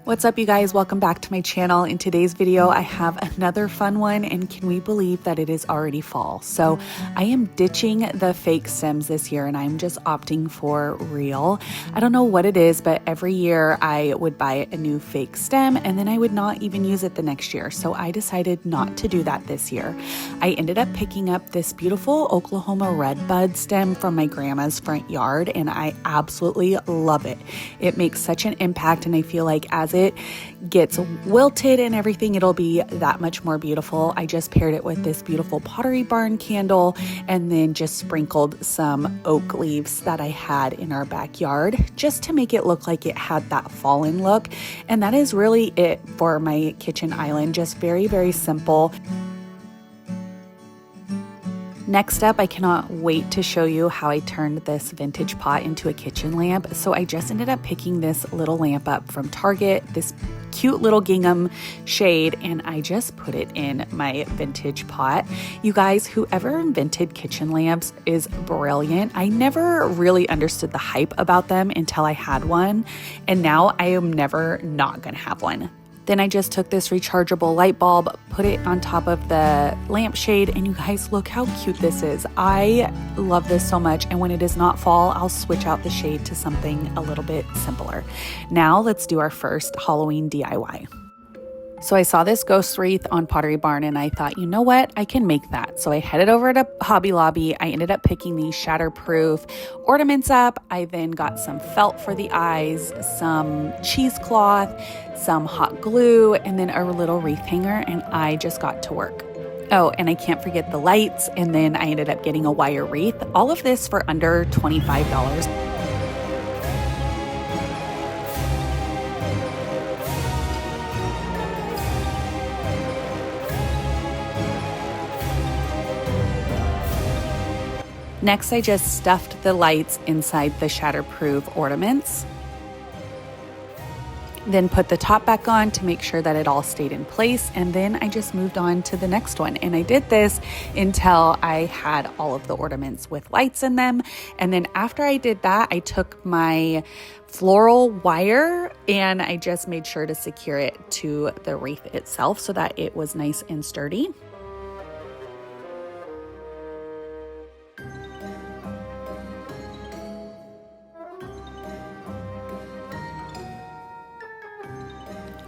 What's up, you guys? Welcome back to my channel. In today's video, I have another fun one, and can we believe that it is already fall? So I am ditching the fake stems this year, and I'm just opting for real. I don't know what it is, but every year I would buy a new fake stem, and then I would not even use it the next year. So I decided not to do that this year. I ended up picking up this beautiful Oklahoma redbud stem from my grandma's front yard, and I absolutely love it. It makes such an impact, and I feel like as it gets wilted and everything, it'll be that much more beautiful. I just paired it with this beautiful Pottery Barn candle and then just sprinkled some oak leaves that I had in our backyard just to make it look like it had that fallen look. And that is really it for my kitchen island. Just very, very simple. Next up, I cannot wait to show you how I turned this vintage pot into a kitchen lamp. So I just ended up picking this little lamp up from Target, this cute little gingham shade, and I just put it in my vintage pot. You guys, whoever invented kitchen lamps is brilliant. I never really understood the hype about them until I had one, and now I am never not gonna have one. Then I just took this rechargeable light bulb, put it on top of the lampshade, and you guys, look how cute this is. I love this so much, and when it is not fall, I'll switch out the shade to something a little bit simpler. Now let's do our first Halloween DIY. So I saw this ghost wreath on Pottery Barn, and I thought, you know what, I can make that. So I headed over to Hobby Lobby. I ended up picking these shatterproof ornaments up. I then got some felt for the eyes, some cheesecloth, some hot glue, and then a little wreath hanger, and I just got to work. Oh, and I can't forget the lights, and then I ended up getting a wire wreath. All of this for under $25. Next, I just stuffed the lights inside the shatterproof ornaments. Then put the top back on to make sure that it all stayed in place. And then I just moved on to the next one. And I did this until I had all of the ornaments with lights in them. And then after I did that, I took my floral wire and I just made sure to secure it to the wreath itself so that it was nice and sturdy.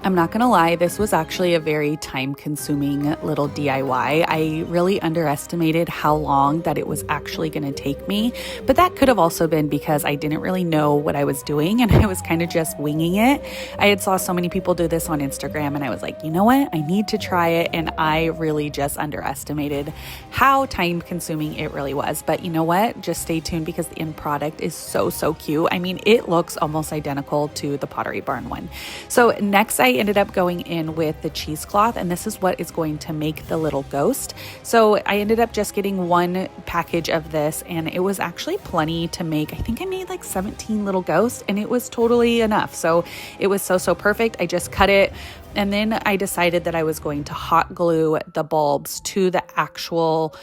I'm not gonna lie, this was actually a very time-consuming little DIY. I really underestimated how long that it was actually gonna take me, but that could have also been because I didn't really know what I was doing and I was kind of just winging it. I had saw so many people do this on Instagram and I was like, you know what, I need to try it, and I really just underestimated how time-consuming it really was. But you know what, just stay tuned because the end product is so cute. I mean, it looks almost identical to the Pottery Barn one. So next I ended up going in with the cheesecloth, and this is what is going to make the little ghost. So I ended up just getting one package of this, and it was actually plenty to make. I think I made like 17 little ghosts, and it was totally enough. So it was so perfect. I just cut it, and then I decided that I was going to hot glue the bulbs to the actual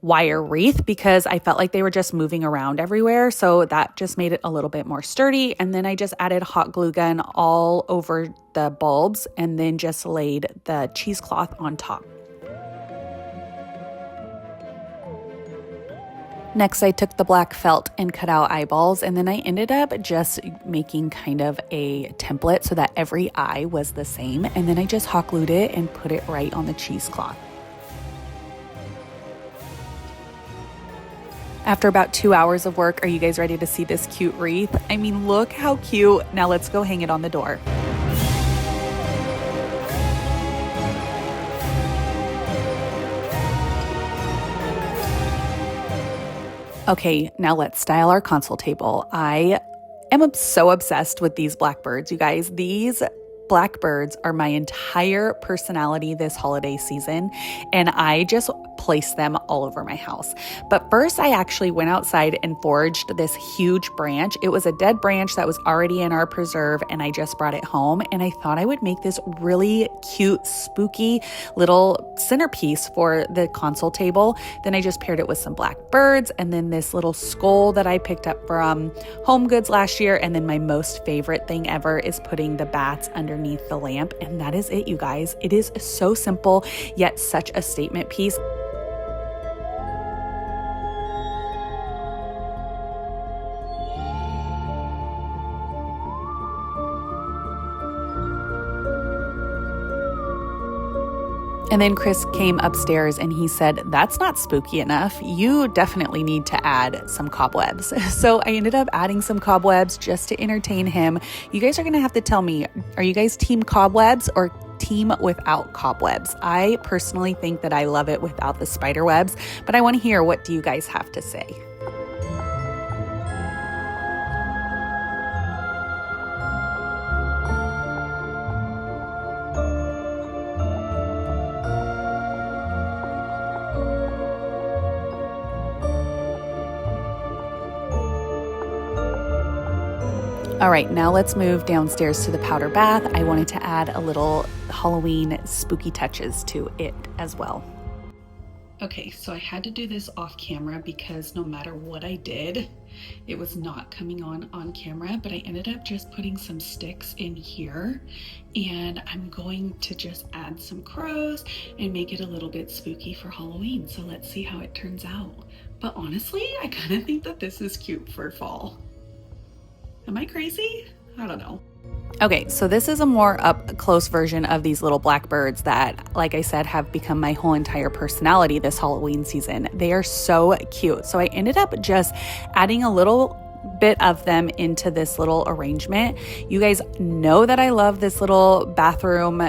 wire wreath because I felt like they were just moving around everywhere. So that just made it a little bit more sturdy. And then I just added hot glue gun all over the bulbs and then just laid the cheesecloth on top. Next, I took the black felt and cut out eyeballs, and then I ended up just making kind of a template so that every eye was the same. And then I just hot glued it and put it right on the cheesecloth. After about 2 hours of work, are you guys ready to see this cute wreath? I mean, look how cute. Now let's go hang it on the door. Okay, now let's style our console table. I am so obsessed with these blackbirds, you guys. These blackbirds are my entire personality this holiday season, and I just place them all over my house. But first, I actually went outside and foraged this huge branch. It was a dead branch that was already in our preserve, and I just brought it home, and I thought I would make this really cute, spooky little centerpiece for the console table. Then I just paired it with some black birds, and then this little skull that I picked up from Home Goods last year. And then my most favorite thing ever is putting the bats underneath the lamp. And that is it, you guys. It is so simple, yet such a statement piece. And then Chris came upstairs and he said, "That's not spooky enough. You definitely need to add some cobwebs." So I ended up adding some cobwebs just to entertain him. You guys are going to have to tell me, are you guys team cobwebs or team without cobwebs? I personally think that I love it without the spider webs, but I want to hear, what do you guys have to say? All right, now let's move downstairs to the powder bath. I wanted to add a little Halloween spooky touches to it as well. Okay, so I had to do this off camera because no matter what I did, it was not coming on camera, but I ended up just putting some sticks in here, and I'm going to just add some crows and make it a little bit spooky for Halloween. So let's see how it turns out. But honestly, I kind of think that this is cute for fall. Am I crazy? I don't know. Okay, so this is a more up close version of these little blackbirds that, like I said, have become my whole entire personality this Halloween season. They are so cute. So I ended up just adding a little bit of them into this little arrangement. You guys know that I love this little bathroom.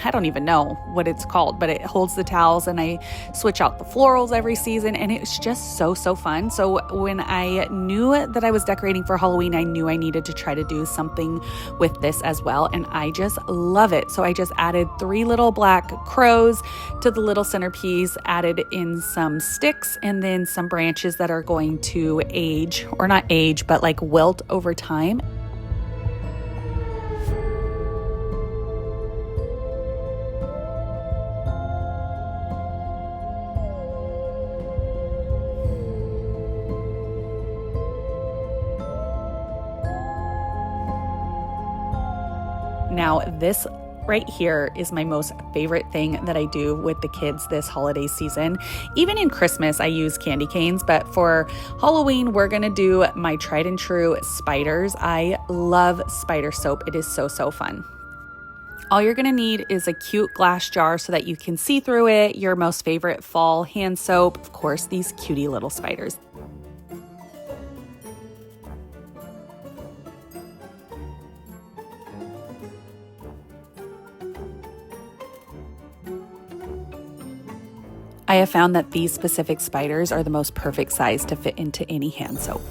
I don't even know what it's called, but it holds the towels, and I switch out the florals every season, and it's just so fun. So when I knew that I was decorating for Halloween, I knew I needed to try to do something with this as well, and I just love it. So I just added 3 little black crows to the little centerpiece, added in some sticks, and then some branches that are going to age, or not age, but like wilt over time. Now, this right here is my most favorite thing that I do with the kids this holiday season. Even in Christmas, I use candy canes, but for Halloween, we're gonna do my tried and true spiders. I love spider soap. It is so fun. All you're gonna need is a cute glass jar so that you can see through it, your most favorite fall hand soap, of course, these cutie little spiders. I have found that these specific spiders are the most perfect size to fit into any hand soap.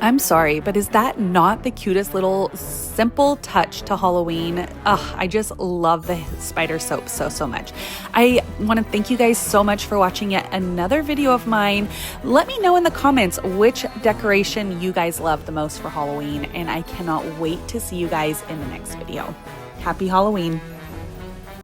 I'm sorry, but is that not the cutest little simple touch to Halloween? Ugh, I just love the spider soap so much. I want to thank you guys so much for watching yet another video of mine. Let me know in the comments which decoration you guys love the most for Halloween, and I cannot wait to see you guys in the next video. Happy Halloween.